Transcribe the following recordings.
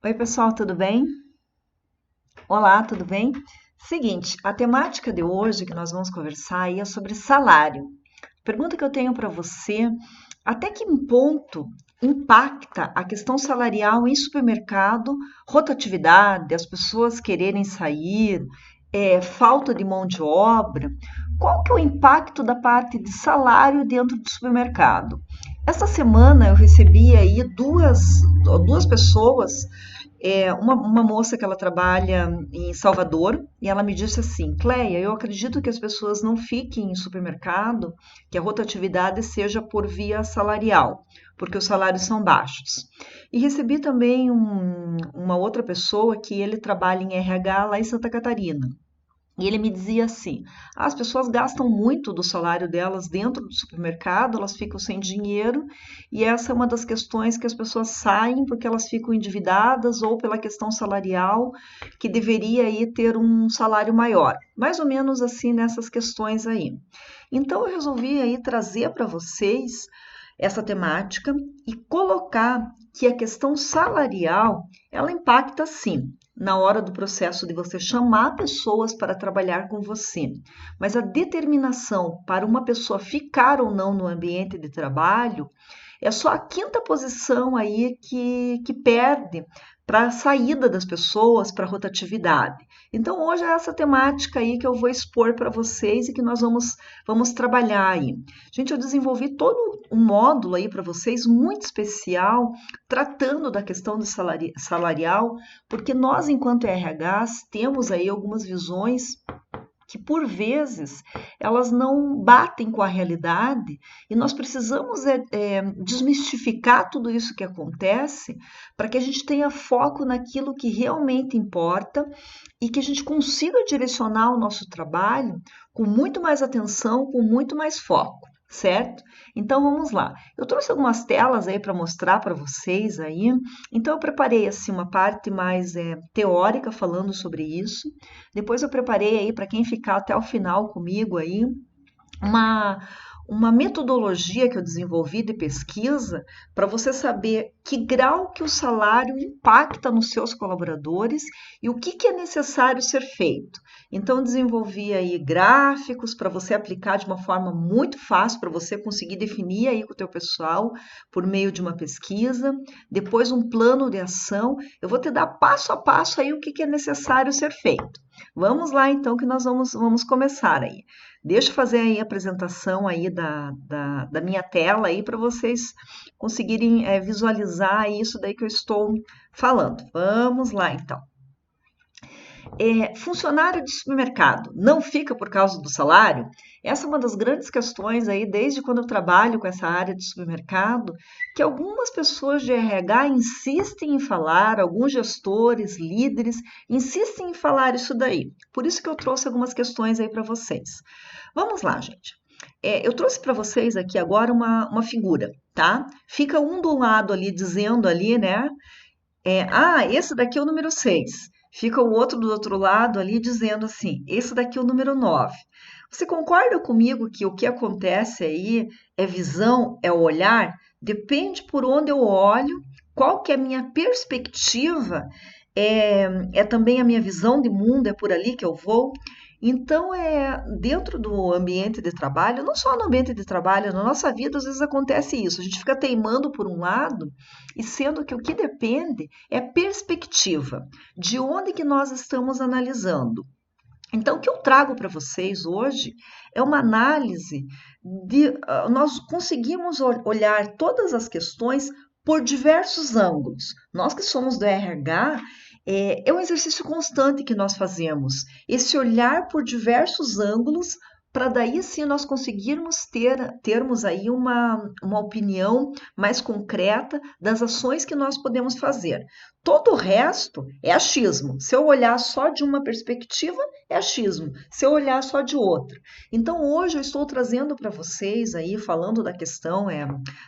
Oi, pessoal, tudo bem? Olá, tudo bem? Seguinte, a temática de hoje que nós vamos conversar aí é sobre salário. Pergunta que eu tenho para você, até que ponto impacta a questão salarial em supermercado, rotatividade, as pessoas quererem sair, falta de mão de obra? Qual que é o impacto da parte de salário dentro do supermercado? Essa semana eu recebi aí duas pessoas, uma moça que ela trabalha em Salvador e ela me disse assim: Cleia, eu acredito que as pessoas não fiquem em supermercado, que a rotatividade seja por via salarial, porque os salários são baixos. E recebi também uma outra pessoa que ele trabalha em RH lá em Santa Catarina. E ele me dizia assim: as pessoas gastam muito do salário delas dentro do supermercado, elas ficam sem dinheiro, e essa é uma das questões que as pessoas saem porque elas ficam endividadas ou pela questão salarial, que deveria aí ter um salário maior. Mais ou menos assim nessas questões aí. Então eu resolvi aí trazer para vocês essa temática e colocar que a questão salarial, ela impacta sim na hora do processo de você chamar pessoas para trabalhar com você. Mas a determinação para uma pessoa ficar ou não no ambiente de trabalho é só a quinta posição aí que perde para a saída das pessoas, para a rotatividade. Então, hoje é essa temática aí que eu vou expor para vocês e que nós vamos trabalhar aí. Gente, eu desenvolvi todo um módulo aí para vocês muito especial, tratando da questão do salarial, porque nós, enquanto RHs, temos aí algumas visões que por vezes elas não batem com a realidade e nós precisamos desmistificar tudo isso que acontece para que a gente tenha foco naquilo que realmente importa e que a gente consiga direcionar o nosso trabalho com muito mais atenção, com muito mais foco, certo? Então vamos lá. Eu trouxe algumas telas aí para mostrar para vocês aí. Então eu preparei assim uma parte mais teórica falando sobre isso. Depois eu preparei aí para quem ficar até o final comigo aí uma, uma metodologia que eu desenvolvi de pesquisa para você saber que grau que o salário impacta nos seus colaboradores e o que é necessário ser feito. Então, desenvolvi aí gráficos para você aplicar de uma forma muito fácil, para você conseguir definir aí com o teu pessoal por meio de uma pesquisa. Depois, um plano de ação. Eu vou te dar passo a passo aí o que é necessário ser feito. Vamos lá, então, que nós vamos começar aí. Deixa eu fazer aí a apresentação aí da minha tela aí para vocês conseguirem visualizar isso daí que eu estou falando. Vamos lá, então. Funcionário de supermercado não fica por causa do salário? Essa é uma das grandes questões aí, desde quando eu trabalho com essa área de supermercado, que algumas pessoas de RH insistem em falar, alguns gestores, líderes, insistem em falar isso daí. Por isso que eu trouxe algumas questões aí para vocês. Vamos lá, gente. Eu trouxe para vocês aqui agora uma figura, tá? Fica um do lado ali dizendo ali, né? Esse daqui é o número 6. Fica o outro do outro lado ali dizendo assim: esse daqui é o número 9. Você concorda comigo que o que acontece aí é visão, é o olhar? Depende por onde eu olho, qual que é a minha perspectiva, é também a minha visão de mundo, é por ali que eu vou. Então, dentro do ambiente de trabalho, não só no ambiente de trabalho, na nossa vida, às vezes acontece isso. A gente fica teimando por um lado, e sendo que o que depende é perspectiva, de onde que nós estamos analisando. Então, o que eu trago para vocês hoje é uma análise de nós conseguimos olhar todas as questões por diversos ângulos. Nós que somos do RH, é um exercício constante que nós fazemos, esse olhar por diversos ângulos para daí sim nós conseguirmos termos aí uma opinião mais concreta das ações que nós podemos fazer. Todo o resto é achismo. Se eu olhar só de uma perspectiva, é achismo. Se eu olhar só de outra. Então, hoje eu estou trazendo para vocês aí, falando da questão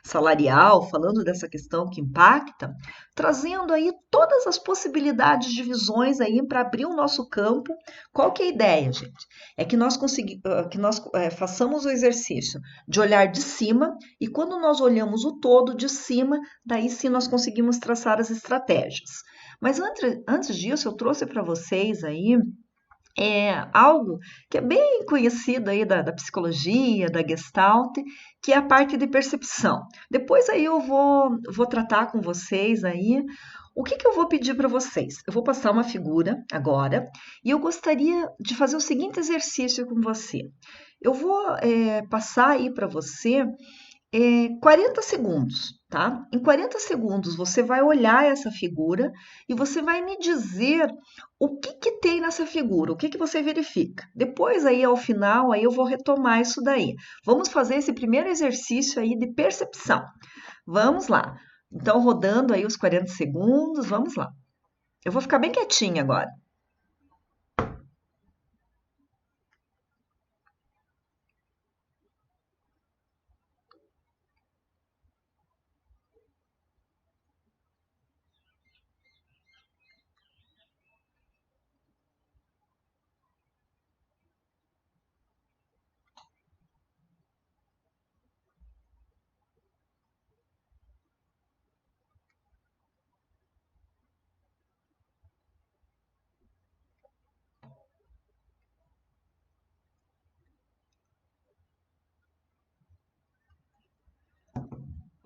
salarial, falando dessa questão que impacta, trazendo aí todas as possibilidades de visões aí para abrir o nosso campo. Qual que é a ideia, gente? É que que nós façamos o exercício de olhar de cima, e quando nós olhamos o todo de cima, daí sim nós conseguimos traçar as estratégias. Mas antes disso, eu trouxe para vocês aí algo que é bem conhecido aí da psicologia, da Gestalt, que é a parte de percepção. Depois aí eu vou tratar com vocês aí o que eu vou pedir para vocês. Eu vou passar uma figura agora e eu gostaria de fazer o seguinte exercício com você. Eu vou passar aí para você 40 segundos, tá? Em 40 segundos você vai olhar essa figura e você vai me dizer o que tem nessa figura, o que você verifica. Depois aí ao final aí eu vou retomar isso daí. Vamos fazer esse primeiro exercício aí de percepção. Vamos lá. Então rodando aí os 40 segundos, vamos lá. Eu vou ficar bem quietinha agora.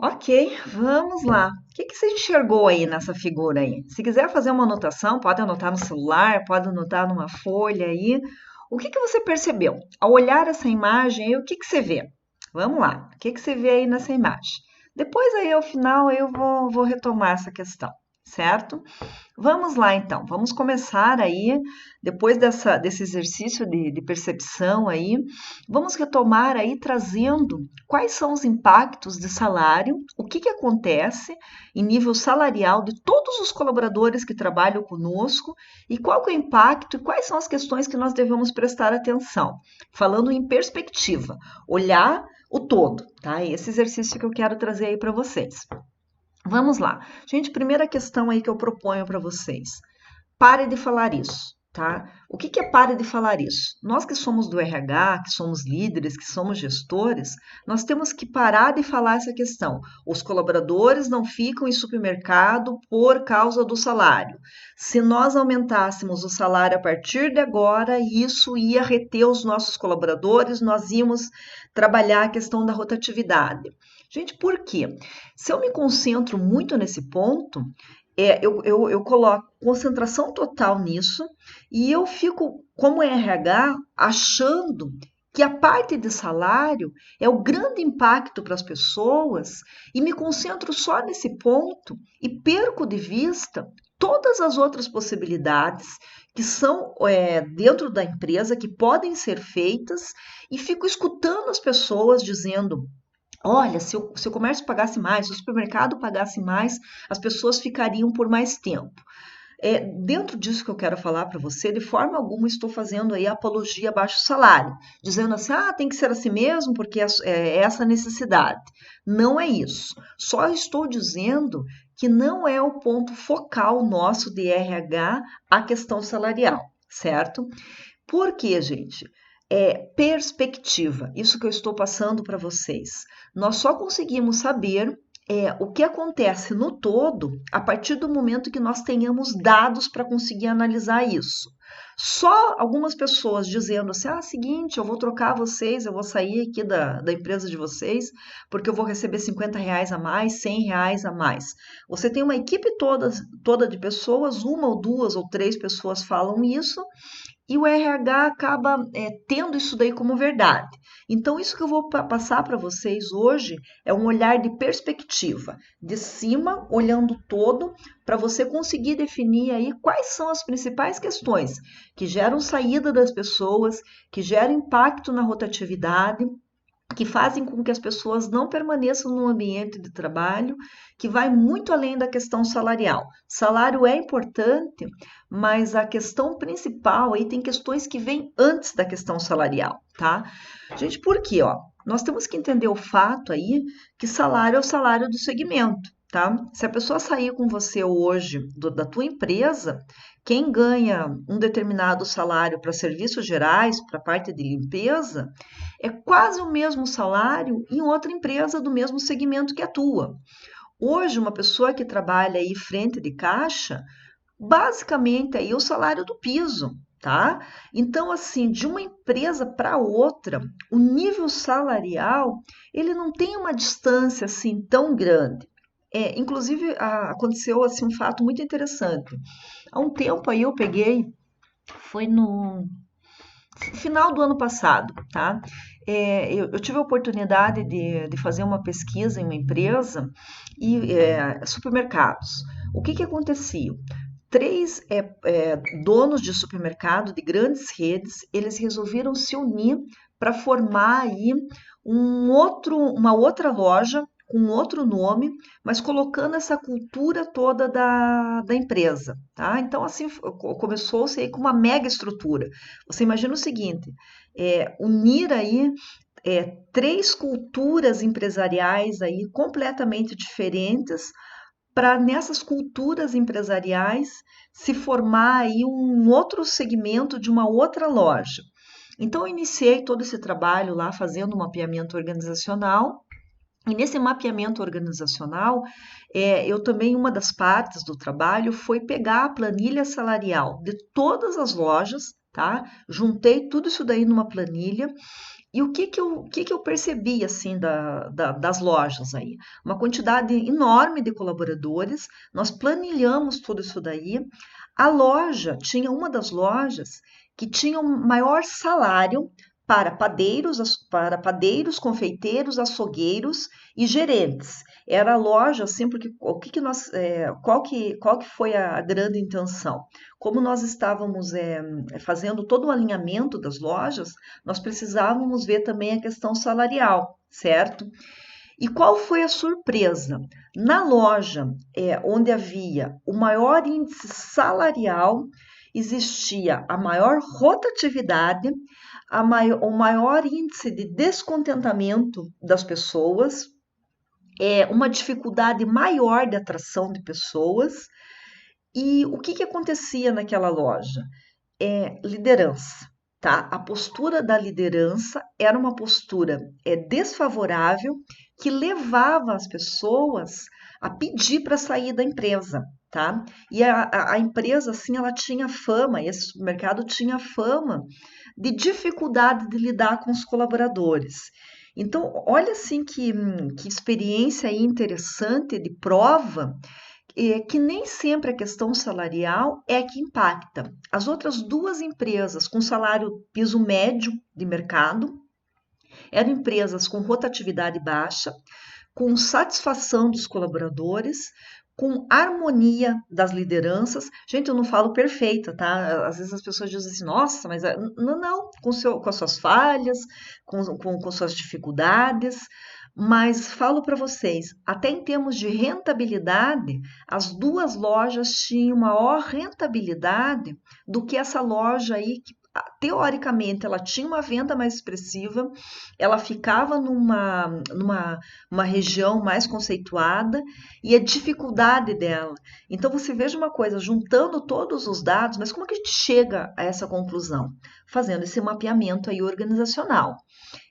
Ok, vamos lá. O que você enxergou aí nessa figura aí? Se quiser fazer uma anotação, pode anotar no celular, pode anotar numa folha aí. O que você percebeu? Ao olhar essa imagem aí, o que você vê? Vamos lá. O que você vê aí nessa imagem? Depois aí, ao final, eu vou retomar essa questão, certo? Vamos lá, então. Vamos começar aí, depois desse exercício de percepção aí, vamos retomar aí trazendo quais são os impactos de salário, o que acontece em nível salarial de todos os colaboradores que trabalham conosco e qual que é o impacto e quais são as questões que nós devemos prestar atenção. Falando em perspectiva, olhar o todo, tá? Esse exercício que eu quero trazer aí para vocês. Vamos lá. Gente, primeira questão aí que eu proponho para vocês. Pare de falar isso, tá? O que é pare de falar isso? Nós que somos do RH, que somos líderes, que somos gestores, nós temos que parar de falar essa questão. Os colaboradores não ficam em supermercado por causa do salário. Se nós aumentássemos o salário a partir de agora, isso ia reter os nossos colaboradores, nós íamos trabalhar a questão da rotatividade. Gente, por quê? Se eu me concentro muito nesse ponto, eu coloco concentração total nisso e eu fico, como RH, achando que a parte de salário é o grande impacto para as pessoas e me concentro só nesse ponto e perco de vista todas as outras possibilidades que são dentro da empresa, que podem ser feitas, e fico escutando as pessoas dizendo: olha, se o comércio pagasse mais, se o supermercado pagasse mais, as pessoas ficariam por mais tempo. Dentro disso que eu quero falar para você, de forma alguma estou fazendo aí apologia a baixo salário, dizendo assim, tem que ser assim mesmo, porque é essa a necessidade. Não é isso. Só estou dizendo que não é o ponto focal nosso de RH a questão salarial, certo? Por quê, gente? Perspectiva, isso que eu estou passando para vocês. Nós só conseguimos saber o que acontece no todo a partir do momento que nós tenhamos dados para conseguir analisar isso. Só algumas pessoas dizendo assim, seguinte, eu vou trocar vocês, eu vou sair aqui da empresa de vocês, porque eu vou receber R$ 50 a mais, R$ 100 a mais. Você tem uma equipe toda de pessoas, uma ou duas ou três pessoas falam isso, e o RH acaba tendo isso daí como verdade. Então, isso que eu vou passar para vocês hoje é um olhar de perspectiva, de cima, olhando todo, para você conseguir definir aí quais são as principais questões que geram saída das pessoas, que geram impacto na rotatividade, que fazem com que as pessoas não permaneçam no ambiente de trabalho, que vai muito além da questão salarial. Salário é importante, mas a questão principal aí tem questões que vêm antes da questão salarial, tá? Gente, por quê? Nós temos que entender o fato aí que salário é o salário do segmento. tá? Se a pessoa sair com você hoje da tua empresa, quem ganha um determinado salário para serviços gerais, para parte de limpeza, é quase o mesmo salário em outra empresa do mesmo segmento que a tua. Hoje, uma pessoa que trabalha aí frente de caixa, basicamente aí o salário do piso, tá? Então, assim, de uma empresa para outra, o nível salarial, ele não tem uma distância assim tão grande. Inclusive, aconteceu assim um fato muito interessante. Há um tempo aí eu peguei, foi no final do ano passado, tá? Eu tive a oportunidade de fazer uma pesquisa em uma empresa e supermercados. O que acontecia? Três donos de supermercado de grandes redes, eles resolveram se unir para formar aí uma outra loja com outro nome, mas colocando essa cultura toda da empresa, tá? Então, assim, começou-se aí com uma mega estrutura. Você imagina o seguinte, unir aí três culturas empresariais aí completamente diferentes para nessas culturas empresariais se formar aí um outro segmento de uma outra loja. Então, eu iniciei todo esse trabalho lá fazendo um mapeamento organizacional. E nesse mapeamento organizacional, eu também, uma das partes do trabalho foi pegar a planilha salarial de todas as lojas, tá? Juntei tudo isso daí numa planilha. E o que eu percebi assim das lojas aí? Uma quantidade enorme de colaboradores, nós planilhamos tudo isso daí. A loja tinha uma das lojas que tinha um maior salário para padeiros, confeiteiros, açougueiros e gerentes. Era a loja assim, porque o que nós, qual que foi a grande intenção? Como nós estávamos fazendo todo o alinhamento das lojas, nós precisávamos ver também a questão salarial, certo? E qual foi a surpresa? Na loja onde havia o maior índice salarial, existia a maior rotatividade, o maior índice de descontentamento das pessoas, uma dificuldade maior de atração de pessoas. E o que acontecia naquela loja? Liderança, tá? A postura da liderança era uma postura desfavorável que levava as pessoas a pedir para sair da empresa, tá? E a empresa, assim, ela tinha fama, esse supermercado tinha fama de dificuldade de lidar com os colaboradores. Então, olha assim que experiência aí interessante de prova que nem sempre a questão salarial é que impacta. As outras duas empresas com salário piso médio de mercado eram empresas com rotatividade baixa, com satisfação dos colaboradores, com harmonia das lideranças. Gente, eu não falo perfeita, tá? Às vezes as pessoas dizem assim, nossa, mas não, com as suas falhas, com suas dificuldades, mas falo para vocês, até em termos de rentabilidade, as duas lojas tinham maior rentabilidade do que essa loja aí que teoricamente ela tinha uma venda mais expressiva, ela ficava numa região mais conceituada e a dificuldade dela. Então você veja uma coisa, juntando todos os dados, mas como é que a gente chega a essa conclusão? Fazendo esse mapeamento aí organizacional.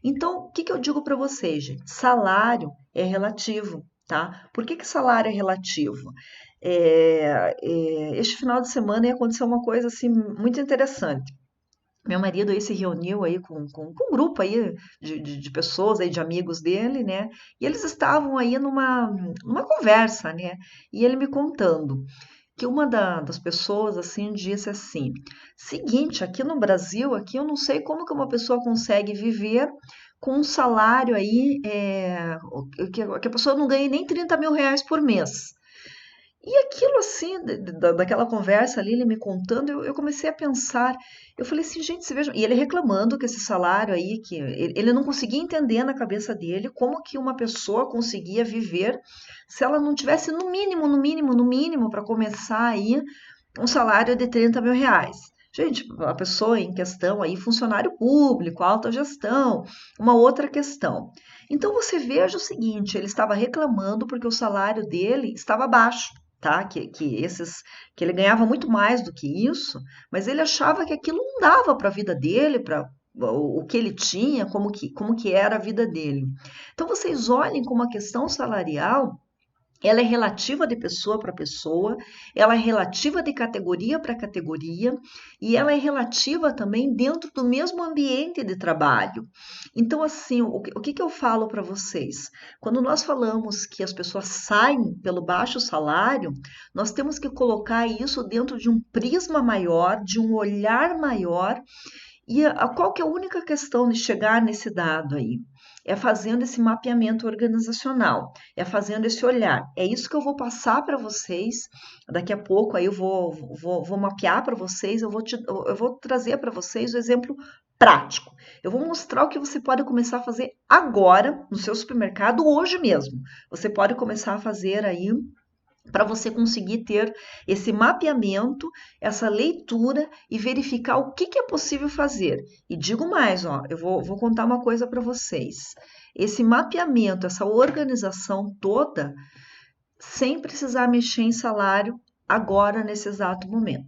Então, o que eu digo para vocês, gente? Salário é relativo, tá? Por que salário é relativo? Este final de semana aconteceu uma coisa assim muito interessante. Meu marido aí se reuniu aí com um grupo aí de pessoas aí, de amigos dele, né? E eles estavam aí numa conversa, né? E ele me contando que uma das pessoas assim disse assim: seguinte, aqui no Brasil, aqui eu não sei como que uma pessoa consegue viver com um salário aí que a pessoa não ganha nem 30 mil reais por mês. E aquilo assim, daquela conversa ali, ele me contando, eu comecei a pensar, eu falei assim, gente, você veja, e ele reclamando que esse salário aí, que ele não conseguia entender na cabeça dele como que uma pessoa conseguia viver se ela não tivesse no mínimo, no mínimo, no mínimo, para começar aí, um salário de 30 mil reais. Gente, a pessoa em questão aí, funcionário público, alta gestão, uma outra questão. Então você veja o seguinte, ele estava reclamando porque o salário dele estava baixo, tá? Que ele ganhava muito mais do que isso, mas ele achava que aquilo não dava para a vida dele, para o que ele tinha, como que era a vida dele. Então vocês olhem como a questão salarial ela é relativa de pessoa para pessoa, ela é relativa de categoria para categoria e ela é relativa também dentro do mesmo ambiente de trabalho. Então, assim, o que eu falo para vocês? Quando nós falamos que as pessoas saem pelo baixo salário, nós temos que colocar isso dentro de um prisma maior, de um olhar maior e qual que é a única questão de chegar nesse dado aí? É fazendo esse mapeamento organizacional, é fazendo esse olhar. É isso que eu vou passar para vocês. Daqui a pouco aí eu vou mapear para vocês, eu vou trazer para vocês o exemplo prático. Eu vou mostrar o que você pode começar a fazer agora no seu supermercado, hoje mesmo. Você pode começar a fazer aí para você conseguir ter esse mapeamento, essa leitura e verificar o que é possível fazer. E digo mais, ó, eu vou contar uma coisa para vocês. Esse mapeamento, essa organização toda, sem precisar mexer em salário agora, nesse exato momento.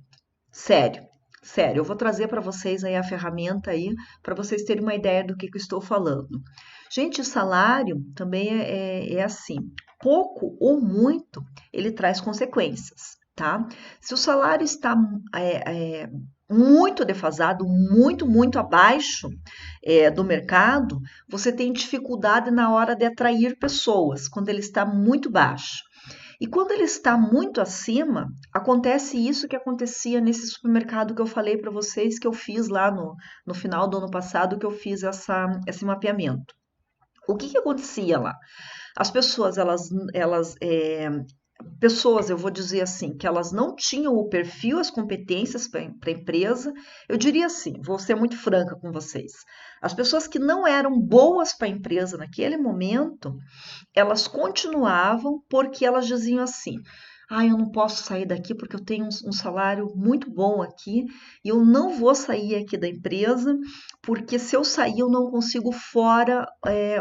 Sério, sério, eu vou trazer para vocês aí a ferramenta aí, para vocês terem uma ideia do que eu estou falando. Gente, o salário também é assim, pouco ou muito, ele traz consequências, tá? Se o salário está muito defasado, muito abaixo do mercado, você tem dificuldade na hora de atrair pessoas, quando ele está muito baixo. E quando ele está muito acima, acontece isso que acontecia nesse supermercado que eu falei para vocês, que eu fiz lá no final do ano passado, que eu fiz esse mapeamento. O que acontecia lá? As pessoas, pessoas, eu vou dizer assim, que elas não tinham o perfil, as competências para a empresa. Eu diria assim, vou ser muito franca com vocês. As pessoas que não eram boas para a empresa naquele momento, elas continuavam porque elas diziam assim: ah, eu não posso sair daqui porque eu tenho um salário muito bom aqui e eu não vou sair aqui da empresa porque se eu sair eu não consigo fora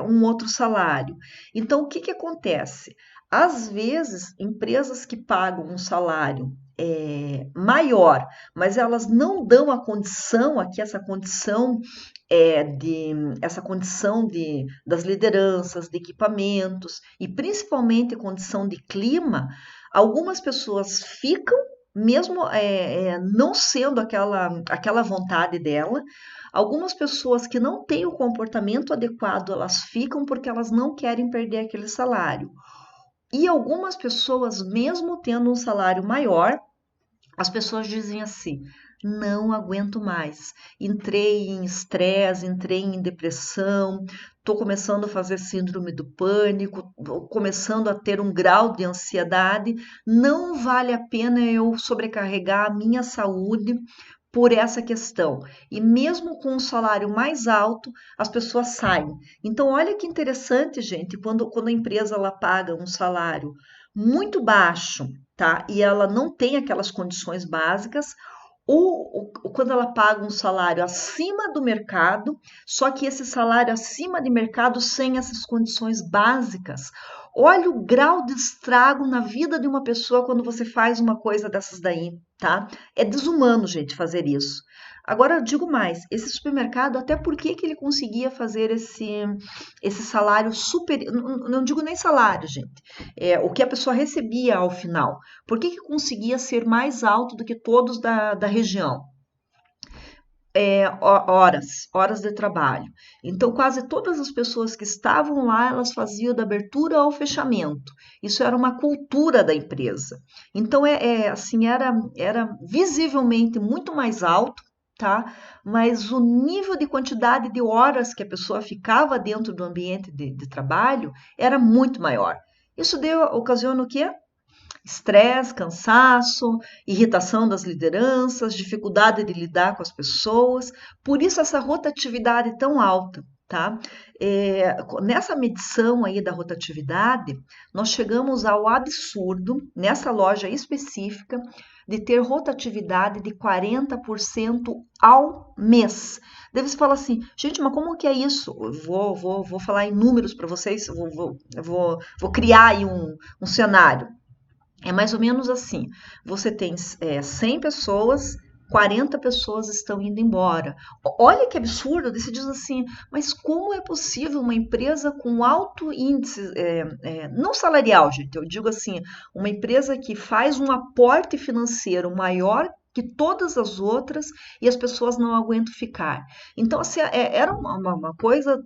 um outro salário. Então, o que acontece? Às vezes, empresas que pagam um salário maior, mas elas não dão a condição, aqui essa condição das lideranças, de equipamentos e principalmente condição de clima, algumas pessoas ficam, mesmo não sendo aquela vontade dela, algumas pessoas que não têm o comportamento adequado, elas ficam porque elas não querem perder aquele salário. E algumas pessoas, mesmo tendo um salário maior, as pessoas dizem assim: não aguento mais. Entrei em estresse, entrei em depressão, estou começando a fazer síndrome do pânico, começando a ter um grau de ansiedade. Não vale a pena eu sobrecarregar a minha saúde por essa questão. E mesmo com um salário mais alto, as pessoas saem. Então, olha que interessante, gente, quando a empresa ela paga um salário muito baixo, tá? E ela não tem aquelas condições básicas, ou quando ela paga um salário acima do mercado, só que esse salário acima de mercado sem essas condições básicas. Olha o grau de estrago na vida de uma pessoa quando você faz uma coisa dessas daí, tá? É desumano, gente, fazer isso. Agora, eu digo mais, esse supermercado, até por que ele conseguia fazer esse salário super... Não digo nem salário, gente. O que a pessoa recebia ao final. Por que conseguia ser mais alto do que todos da região? Horas de trabalho. Então, quase todas as pessoas que estavam lá, elas faziam da abertura ao fechamento. Isso era uma cultura da empresa. Então, assim, era visivelmente muito mais alto, tá? Mas o nível de quantidade de horas que a pessoa ficava dentro do ambiente de trabalho era muito maior. Isso ocasiona o quê? Estresse, cansaço, irritação das lideranças, dificuldade de lidar com as pessoas, por isso essa rotatividade tão alta. tá? Nessa medição aí da rotatividade, nós chegamos ao absurdo, nessa loja específica, de ter rotatividade de 40% ao mês. Daí você fala assim, gente, mas como que é isso? Eu vou falar em números para vocês, vou criar aí um cenário. É mais ou menos assim: você tem 100 pessoas, 40 pessoas estão indo embora. Olha que absurdo! Você diz assim, mas como é possível uma empresa com alto índice, não salarial, gente, eu digo assim, uma empresa que faz um aporte financeiro maior que todas as outras e as pessoas não aguentam ficar. Então, assim, era uma coisa,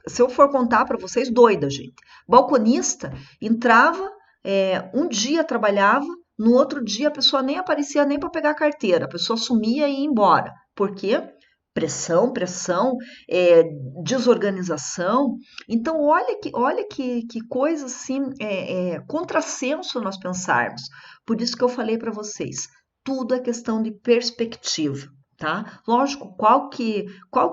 se eu for contar para vocês, doida, gente. Balconista entrava, um dia trabalhava, no outro dia a pessoa nem aparecia nem para pegar a carteira, a pessoa sumia e ia embora. Por quê? Pressão, é, desorganização. Então, olha que coisa assim, contrassenso nós pensarmos. Por isso que eu falei para vocês, tudo é questão de perspectiva. Tá? Lógico, qual que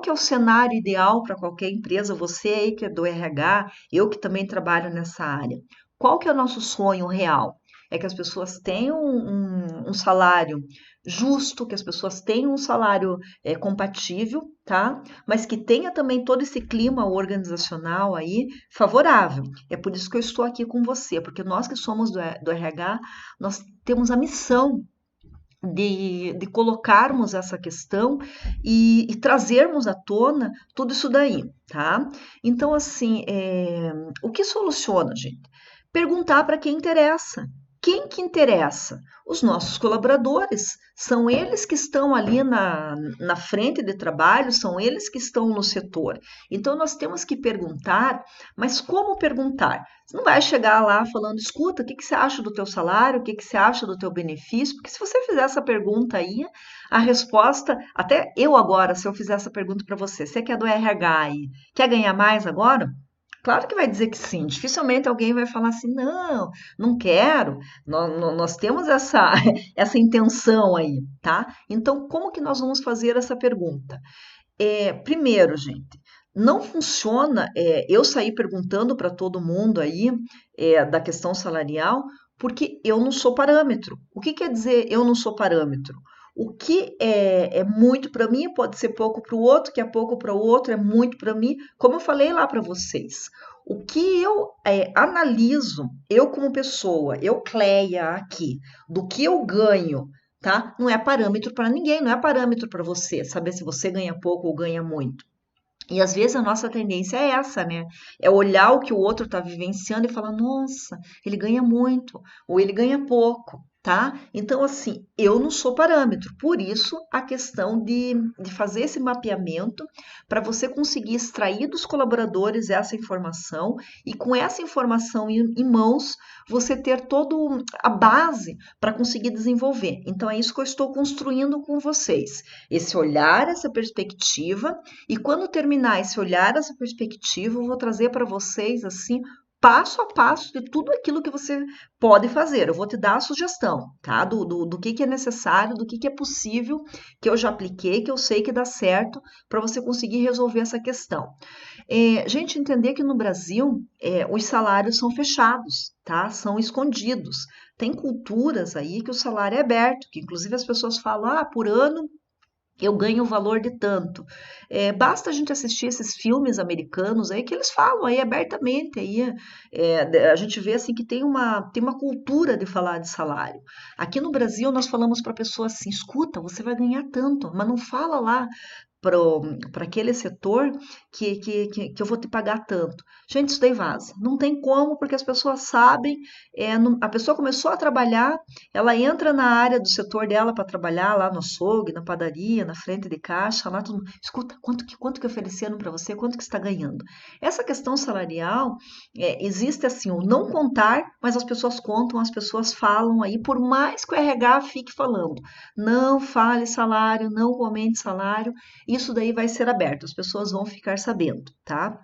é o cenário ideal para qualquer empresa? Você aí que é do RH, eu que também trabalho nessa área. Qual que é o nosso sonho real? É que as pessoas tenham um salário justo, que as pessoas tenham um salário compatível, tá? Mas que tenha também todo esse clima organizacional aí favorável. É por isso que eu estou aqui com você, porque nós que somos do RH, nós temos a missão de colocarmos essa questão e trazermos à tona tudo isso daí, tá? Então, assim, o que soluciona, gente? Perguntar para quem interessa. Quem que interessa? Os nossos colaboradores. São eles que estão ali na frente de trabalho, são eles que estão no setor. Então, nós temos que perguntar, mas como perguntar? Você não vai chegar lá falando, escuta, o que você acha do teu salário, o que você acha do teu benefício? Porque se você fizer essa pergunta aí, a resposta, até eu agora, se eu fizer essa pergunta para você que é do RH e quer ganhar mais agora? Claro que vai dizer que sim. Dificilmente alguém vai falar assim, não, não quero. Nós temos essa intenção aí, tá? Então, como que nós vamos fazer essa pergunta? Primeiro, gente, não funciona eu sair perguntando para todo mundo aí da questão salarial, porque eu não sou parâmetro. O que quer dizer eu não sou parâmetro? O que é muito para mim pode ser pouco para o outro, que é pouco para o outro é muito para mim, como eu falei lá para vocês. O que eu analiso, eu como pessoa, eu, Cleia, aqui, do que eu ganho, tá? Não é parâmetro para ninguém, não é parâmetro para você, saber se você ganha pouco ou ganha muito. E às vezes a nossa tendência é essa, né? É olhar o que o outro está vivenciando e falar, nossa, ele ganha muito, ou ele ganha pouco, tá? Então, assim, eu não sou parâmetro. Por isso, a questão de fazer esse mapeamento para você conseguir extrair dos colaboradores essa informação e com essa informação em mãos, você ter toda a base para conseguir desenvolver. Então, é isso que eu estou construindo com vocês. Esse olhar, essa perspectiva e quando terminar esse olhar, essa perspectiva, eu vou trazer para vocês assim, passo a passo de tudo aquilo que você pode fazer. Eu vou te dar a sugestão, tá? Do que é necessário, do que é possível, que eu já apliquei, que eu sei que dá certo, para você conseguir resolver essa questão. Gente, entender que no Brasil os salários são fechados, tá? São escondidos. Tem culturas aí que o salário é aberto, que inclusive as pessoas falam, por ano eu ganho o valor de tanto. Basta a gente assistir esses filmes americanos aí que eles falam aí abertamente aí, a gente vê assim que tem uma cultura de falar de salário. Aqui no Brasil nós falamos para a pessoa assim, escuta, você vai ganhar tanto, mas não fala lá para aquele setor que eu vou te pagar tanto. Gente, isso daí vaza. Não tem como, porque as pessoas sabem, a pessoa começou a trabalhar, ela entra na área do setor dela para trabalhar, lá no açougue, na padaria, na frente de caixa, lá todo mundo, escuta, quanto que ofereceram para você, quanto que está ganhando? Essa questão salarial, existe assim, o não contar, mas as pessoas contam, as pessoas falam aí, por mais que o RH fique falando, não fale salário, não comente salário, isso daí vai ser aberto, as pessoas vão ficar sabendo, tá?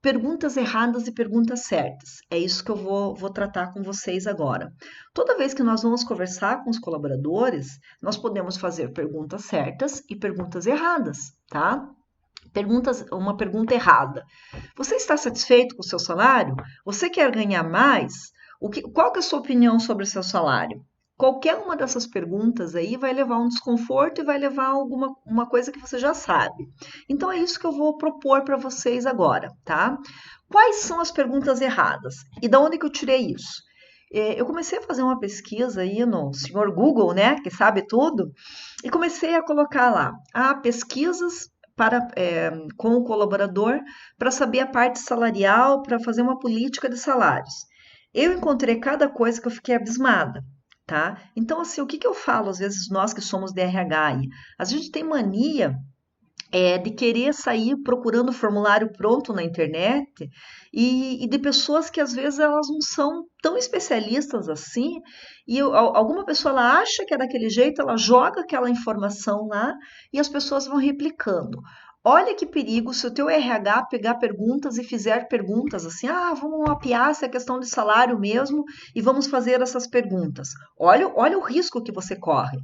Perguntas erradas e perguntas certas. É isso que eu vou tratar com vocês agora. Toda vez que nós vamos conversar com os colaboradores, nós podemos fazer perguntas certas e perguntas erradas, tá? Uma pergunta errada. Você está satisfeito com o seu salário? Você quer ganhar mais? Qual que é a sua opinião sobre o seu salário? Qualquer uma dessas perguntas aí vai levar a um desconforto e vai levar a uma coisa que você já sabe. Então é isso que eu vou propor para vocês agora, tá? Quais são as perguntas erradas? E da onde que eu tirei isso? Eu comecei a fazer uma pesquisa aí no senhor Google, né, que sabe tudo, e comecei a colocar lá, pesquisas com o colaborador para saber a parte salarial, para fazer uma política de salários. Eu encontrei cada coisa que eu fiquei abismada, tá? Então, assim, o que eu falo, às vezes, nós que somos de RH aí? A gente tem mania de querer sair procurando formulário pronto na internet e de pessoas que às vezes elas não são tão especialistas assim e alguma pessoa ela acha que é daquele jeito, ela joga aquela informação lá e as pessoas vão replicando. Olha que perigo se o teu RH pegar perguntas e fizer perguntas assim, vamos mapear se é questão de salário mesmo e vamos fazer essas perguntas. Olha o risco que você corre.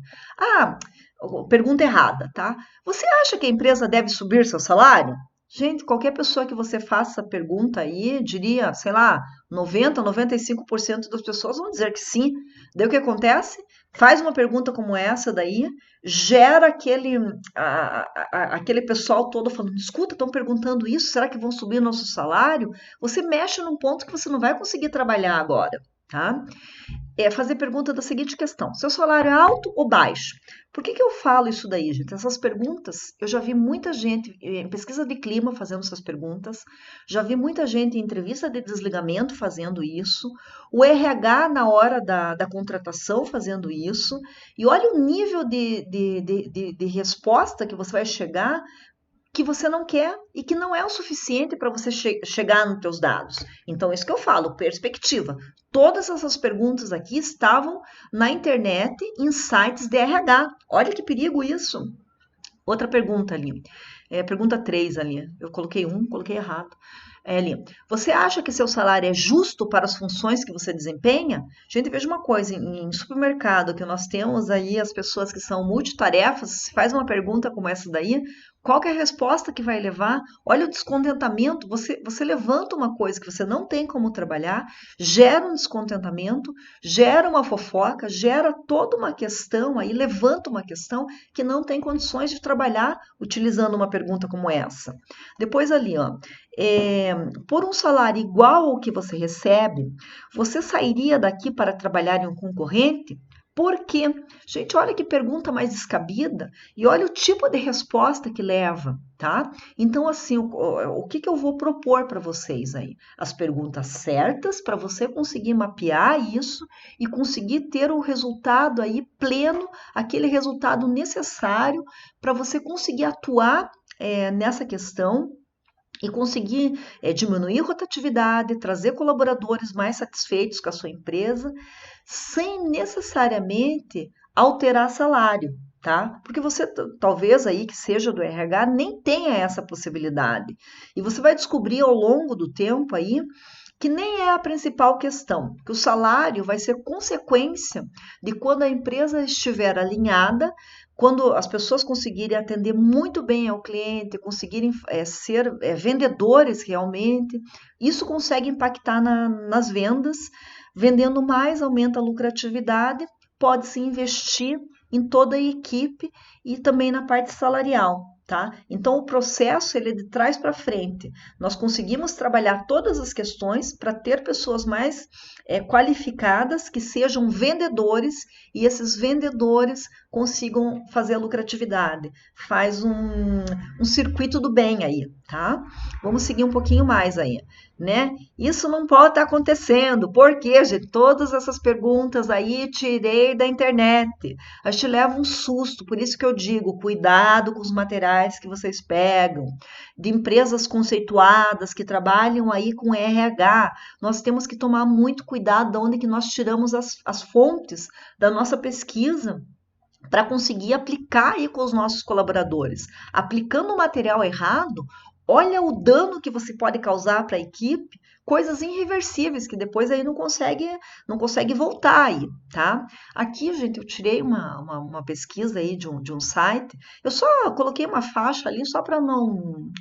Pergunta errada, tá? Você acha que a empresa deve subir seu salário? Gente, qualquer pessoa que você faça pergunta aí, diria, sei lá, 90, 95% das pessoas vão dizer que sim. Daí o que acontece? Faz uma pergunta como essa daí, gera aquele pessoal todo falando, escuta, estão perguntando isso, será que vão subir o nosso salário? Você mexe num ponto que você não vai conseguir trabalhar agora, tá? Fazer pergunta da seguinte questão: seu salário é alto ou baixo? Por que eu falo isso daí, gente? Essas perguntas, eu já vi muita gente em pesquisa de clima fazendo essas perguntas, já vi muita gente em entrevista de desligamento fazendo isso, o RH na hora da contratação fazendo isso, e olha o nível de resposta que você vai chegar que você não quer e que não é o suficiente para você chegar nos teus dados. Então, isso que eu falo, perspectiva. Todas essas perguntas aqui estavam na internet, em sites de RH. Olha que perigo isso. Outra pergunta ali. Pergunta 3 ali. Eu coloquei errado. Ali. Você acha que seu salário é justo para as funções que você desempenha? Gente, veja uma coisa, em supermercado que nós temos aí as pessoas que são multitarefas, se faz uma pergunta como essa daí, qual que é a resposta que vai levar? Olha o descontentamento, você levanta uma coisa que você não tem como trabalhar, gera um descontentamento, gera uma fofoca, gera toda uma questão aí, levanta uma questão que não tem condições de trabalhar utilizando uma pergunta como essa. Depois ali, ó, por um salário igual ao que você recebe, você sairia daqui para trabalhar em um concorrente? Por quê? Gente, olha que pergunta mais descabida e olha o tipo de resposta que leva, tá? Então, assim, o que eu vou propor para vocês aí? As perguntas certas para você conseguir mapear isso e conseguir ter o resultado aí pleno, aquele resultado necessário para você conseguir atuar nessa questão e conseguir diminuir a rotatividade, trazer colaboradores mais satisfeitos com a sua empresa, sem necessariamente alterar salário, tá? Porque você talvez aí que seja do RH nem tenha essa possibilidade. E você vai descobrir ao longo do tempo aí que nem é a principal questão, que o salário vai ser consequência de quando a empresa estiver alinhada, quando as pessoas conseguirem atender muito bem ao cliente, conseguirem ser vendedores realmente, isso consegue impactar nas vendas. Vendendo mais, aumenta a lucratividade, pode-se investir em toda a equipe e também na parte salarial. Tá? Então, o processo ele é de trás para frente. Nós conseguimos trabalhar todas as questões para ter pessoas mais qualificadas, que sejam vendedores, e esses vendedores consigam fazer a lucratividade. Faz um circuito do bem aí, tá? Vamos seguir um pouquinho mais aí, né? Isso não pode estar acontecendo, porque, gente, todas essas perguntas aí tirei da internet. A gente leva um susto, por isso que eu digo, cuidado com os materiais que vocês pegam, de empresas conceituadas que trabalham aí com RH. Nós temos que tomar muito cuidado de onde que nós tiramos as fontes da nossa pesquisa para conseguir aplicar aí com os nossos colaboradores. Aplicando o material errado, Olha o dano que você pode causar para a equipe, coisas irreversíveis que depois aí não consegue voltar aí, tá? Aqui, gente, eu tirei uma pesquisa aí de um site. Eu só coloquei uma faixa ali só para não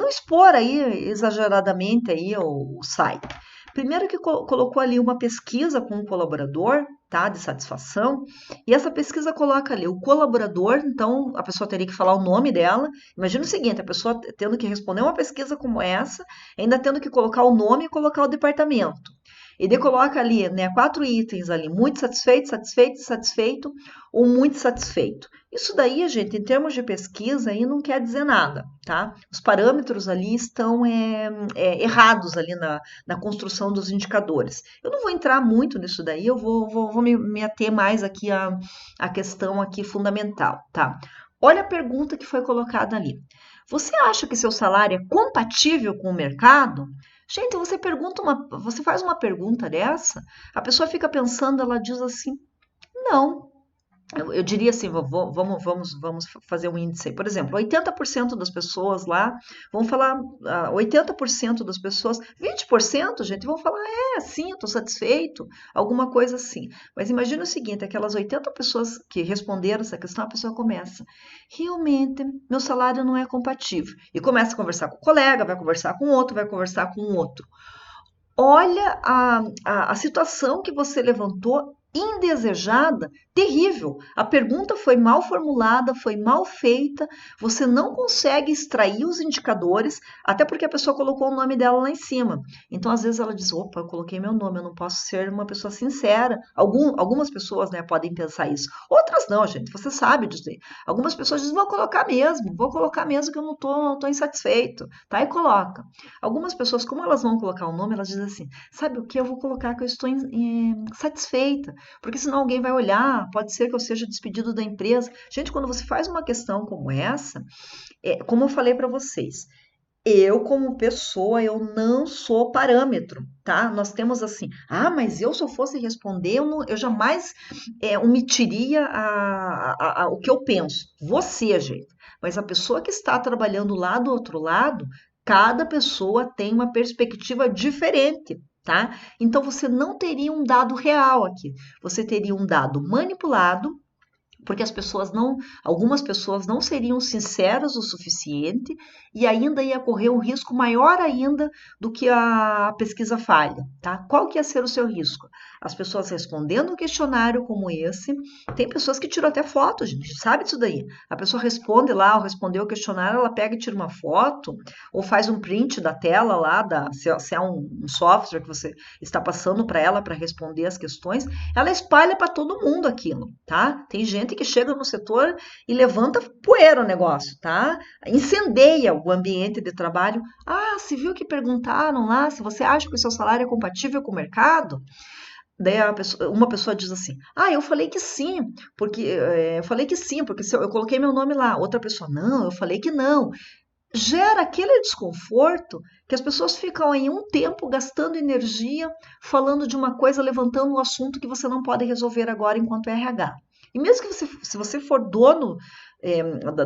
expor aí exageradamente aí o site. Primeiro que colocou ali uma pesquisa com um colaborador, tá, de satisfação, e essa pesquisa coloca ali o colaborador, então a pessoa teria que falar o nome dela. Imagina o seguinte, a pessoa tendo que responder uma pesquisa como essa, ainda tendo que colocar o nome e colocar o departamento. E daí coloca ali, né, 4 itens ali, muito satisfeito, satisfeito, satisfeito ou muito satisfeito. Isso daí, gente, em termos de pesquisa, aí não quer dizer nada, tá? Os parâmetros ali estão errados ali na construção dos indicadores. Eu não vou entrar muito nisso daí, eu vou me ater mais aqui à questão aqui fundamental, tá? Olha a pergunta que foi colocada ali. Você acha que seu salário é compatível com o mercado? Gente, você faz uma pergunta dessa, a pessoa fica pensando, ela diz assim, não. Eu diria assim, vamos fazer um índice aí. Por exemplo, 80% das pessoas lá vão falar, 80% das pessoas, 20%, gente, vão falar, sim, eu estou satisfeito, alguma coisa assim. Mas imagina o seguinte, aquelas 80 pessoas que responderam essa questão, a pessoa começa, realmente, meu salário não é compatível. E começa a conversar com o colega, vai conversar com outro, vai conversar com outro. Olha a situação que você levantou, indesejada, terrível. A pergunta foi mal formulada, foi mal feita, você não consegue extrair os indicadores, até porque a pessoa colocou o nome dela lá em cima. Então, às vezes, ela diz: opa, eu coloquei meu nome, eu não posso ser uma pessoa sincera. Algumas pessoas, né, podem pensar isso. Outras não, gente, você sabe disso. Algumas pessoas dizem: vou colocar mesmo que eu não tô insatisfeito. Tá? E coloca. Algumas pessoas, como elas vão colocar o nome, elas dizem assim: sabe o que? Eu vou colocar que eu estou satisfeita, porque senão alguém vai olhar, pode ser que eu seja despedido da empresa. Gente, quando você faz uma questão como essa, como eu falei para vocês, eu, como pessoa, eu não sou parâmetro, tá? Nós temos assim, mas eu se eu fosse responder, eu jamais omitiria o que eu penso. Você, gente. Mas a pessoa que está trabalhando lá do outro lado, cada pessoa tem uma perspectiva diferente, tá? Então você não teria um dado real aqui. Você teria um dado manipulado, porque algumas pessoas não seriam sinceras o suficiente e ainda ia correr um risco maior ainda do que a pesquisa falha, tá? Qual que ia ser o seu risco? As pessoas respondendo um questionário como esse, tem pessoas que tiram até foto, gente, sabe disso daí? A pessoa responde lá, ou respondeu o questionário, ela pega e tira uma foto, ou faz um print da tela lá, se é um software que você está passando para ela para responder as questões, ela espalha para todo mundo aquilo, tá? Tem gente que chega no setor e levanta poeira o negócio, tá? Incendeia o ambiente de trabalho. Se viu que perguntaram lá se você acha que o seu salário é compatível com o mercado? Daí uma pessoa diz assim: eu falei que sim, porque se eu coloquei meu nome lá. Outra pessoa: não, eu falei que não. Gera aquele desconforto que as pessoas ficam aí um tempo gastando energia falando de uma coisa, levantando um assunto que você não pode resolver agora enquanto RH. E mesmo que se você for dono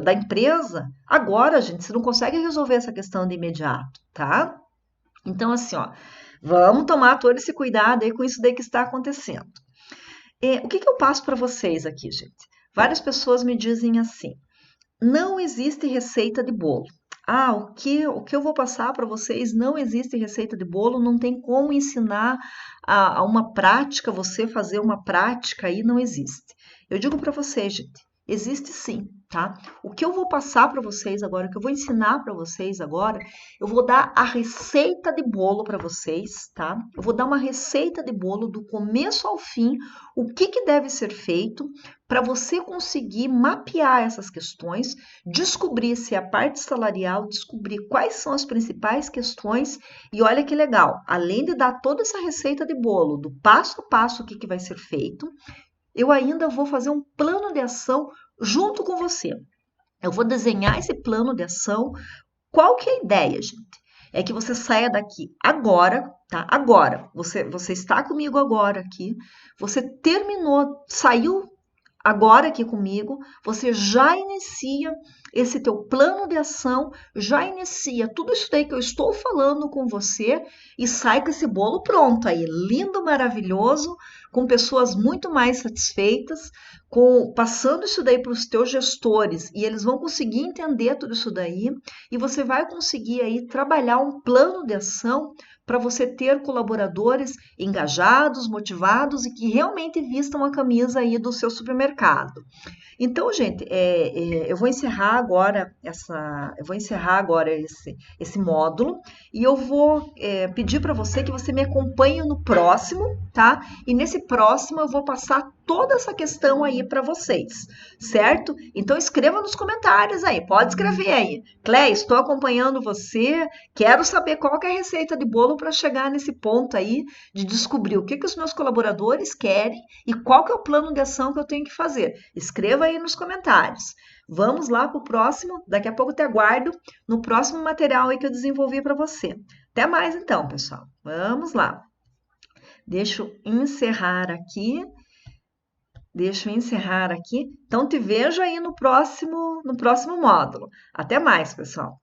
da empresa, agora, gente, você não consegue resolver essa questão de imediato, tá? Então, assim, ó, vamos tomar todo esse cuidado aí com isso daí que está acontecendo. O que eu passo para vocês aqui, gente? Várias pessoas me dizem assim: não existe receita de bolo. O que eu vou passar para vocês, não existe receita de bolo, não tem como ensinar a uma prática, você fazer uma prática aí, não existe. Eu digo para vocês, gente, existe sim, tá? O que eu vou passar para vocês agora, o que eu vou ensinar para vocês agora, eu vou dar a receita de bolo para vocês, tá? Eu vou dar uma receita de bolo do começo ao fim, o que deve ser feito para você conseguir mapear essas questões, descobrir se é a parte salarial, descobrir quais são as principais questões e olha que legal, além de dar toda essa receita de bolo, do passo a passo o que vai ser feito, eu ainda vou fazer um plano de ação junto com você. Eu vou desenhar esse plano de ação. Qual que é a ideia, gente? É que você saia daqui agora, tá? Agora. Você está comigo agora aqui. Você terminou, saiu agora aqui comigo, você já inicia esse teu plano de ação, já inicia tudo isso daí que eu estou falando com você e sai com esse bolo pronto aí, lindo, maravilhoso, com pessoas muito mais satisfeitas, passando isso daí para os teus gestores e eles vão conseguir entender tudo isso daí e você vai conseguir aí trabalhar um plano de ação para você ter colaboradores engajados, motivados e que realmente vistam a camisa aí do seu supermercado. Então, gente, eu vou encerrar agora esse módulo e eu vou pedir para você que você me acompanhe no próximo, tá? E nesse próximo eu vou passar toda essa questão aí para vocês, certo? Então escreva nos comentários aí, pode escrever aí. Cléia, estou acompanhando você, quero saber qual que é a receita de bolo para chegar nesse ponto aí de descobrir o que que os meus colaboradores querem e qual que é o plano de ação que eu tenho que fazer. Escreva aí nos comentários. Vamos lá para o próximo, daqui a pouco eu te aguardo no próximo material aí que eu desenvolvi para você. Até mais então, pessoal. Vamos lá. Deixa eu encerrar aqui. Então, te vejo aí no próximo módulo. Até mais, pessoal.